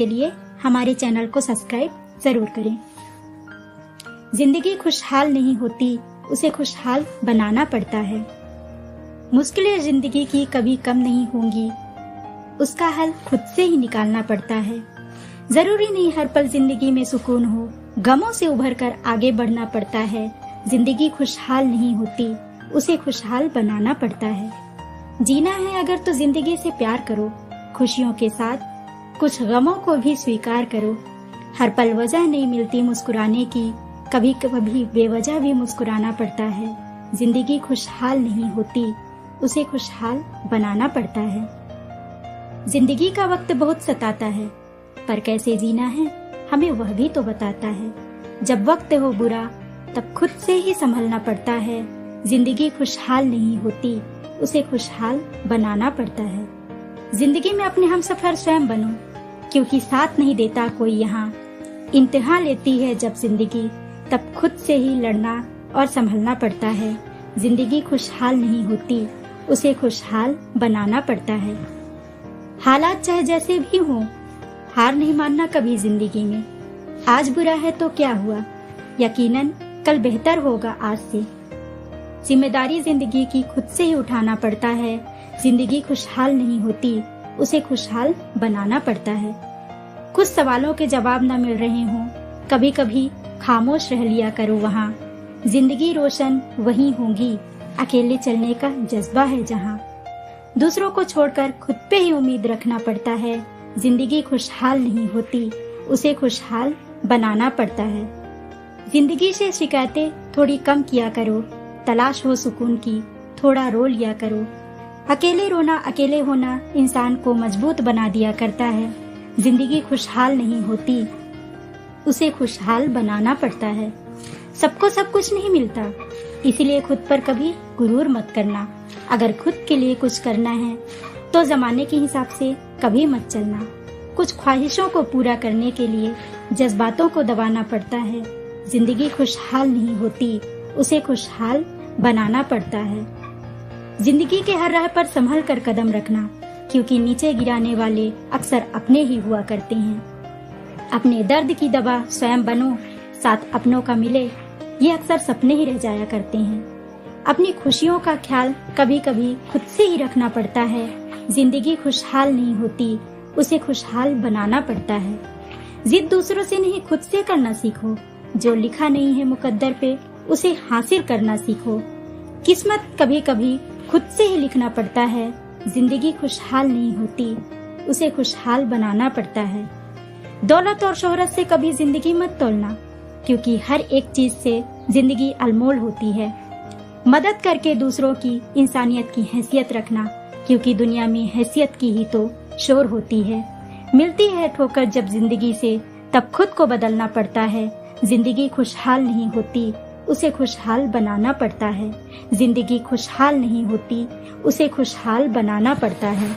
के लिए हमारे चैनल को सब्सक्राइब जरूर करें। जिंदगी खुशहाल नहीं होती, उसे खुशहाल बनाना पड़ता है। मुश्किलें जिंदगी की कभी कम नहीं होंगी, उसका हल खुद से ही निकालना पड़ता है। जरूरी नहीं हर पल जिंदगी में सुकून हो, गमों से उभर कर आगे बढ़ना पड़ता है। जिंदगी खुशहाल नहीं होती, उसे खुशहाल बनाना पड़ता है। जीना है अगर तो जिंदगी से प्यार करो, खुशियों के साथ कुछ गमों को भी स्वीकार करो। हर पल वजह नहीं मिलती मुस्कुराने की, कभी कभी बेवजह भी मुस्कुराना पड़ता है। जिंदगी खुशहाल नहीं होती, उसे खुशहाल बनाना पड़ता है। जिंदगी का वक्त बहुत सताता है, पर कैसे जीना है हमें वह भी तो बताता है। जब वक्त हो बुरा तब खुद से ही संभलना पड़ता है। जिंदगी खुशहाल नहीं होती, उसे खुशहाल बनाना पड़ता है। जिंदगी में अपने हम सफर स्वयं बनो, क्योंकि साथ नहीं देता कोई यहाँ। इम्तिहान लेती है जब जिंदगी, तब खुद से ही लड़ना और संभलना पड़ता है। जिंदगी खुशहाल नहीं होती, उसे खुशहाल बनाना पड़ता है। हालात चाहे जैसे भी हों, हार नहीं मानना कभी जिंदगी में। आज बुरा है तो क्या हुआ, यकीनन कल बेहतर होगा आज से। जिम्मेदारी जिंदगी की खुद से ही उठाना पड़ता है। जिंदगी खुशहाल नहीं होती, उसे खुशहाल बनाना पड़ता है। कुछ सवालों के जवाब न मिल रहे हों, कभी कभी खामोश रह लिया करो वहाँ। जिंदगी रोशन वही होगी, अकेले चलने का जज्बा है जहाँ। दूसरों को छोड़कर खुद पे ही उम्मीद रखना पड़ता है। जिंदगी खुशहाल नहीं होती, उसे खुशहाल बनाना पड़ता है। जिंदगी से शिकायतें थोड़ी कम किया करो, तलाश हो सुकून की थोड़ा रो लिया करो। अकेले रोना अकेले होना इंसान को मजबूत बना दिया करता है। जिंदगी खुशहाल नहीं होती, उसे खुशहाल बनाना पड़ता है। सबको सब कुछ नहीं मिलता, इसीलिए खुद पर कभी गुरूर मत करना। अगर खुद के लिए कुछ करना है तो जमाने के हिसाब से कभी मत चलना। कुछ ख्वाहिशों को पूरा करने के लिए जज्बातों को दबाना पड़ता है। जिंदगी खुशहाल नहीं होती, उसे खुशहाल बनाना पड़ता है। जिंदगी के हर राह पर संभल कर कदम रखना, क्योंकि नीचे गिराने वाले अक्सर अपने ही हुआ करते हैं। अपने दर्द की दवा स्वयं बनो, साथ अपनों का मिले, ये अक्सर सपने ही रह जाया करते हैं। अपनी खुशियों का ख्याल कभी कभी खुद से ही रखना पड़ता है। जिंदगी खुशहाल नहीं होती, उसे खुशहाल बनाना पड़ता है। जिद दूसरों से नहीं खुद से करना सीखो, जो लिखा नहीं है मुकद्दर पे उसे हासिल करना सीखो। किस्मत कभी कभी खुद से ही लिखना पड़ता है। जिंदगी खुशहाल नहीं होती, उसे खुशहाल बनाना पड़ता है। दौलत और शोहरत से कभी जिंदगी मत तोलना, क्योंकि हर एक चीज से जिंदगी अनमोल होती है। मदद करके दूसरों की इंसानियत की हैसियत रखना, क्योंकि दुनिया में हैसियत की ही तो शोर होती है। मिलती है ठोकर जब जिंदगी से, तब खुद को बदलना पड़ता है। जिंदगी खुशहाल नहीं होती, उसे खुशहाल बनाना पड़ता है। जिंदगी खुशहाल नहीं होती, उसे खुशहाल बनाना पड़ता है।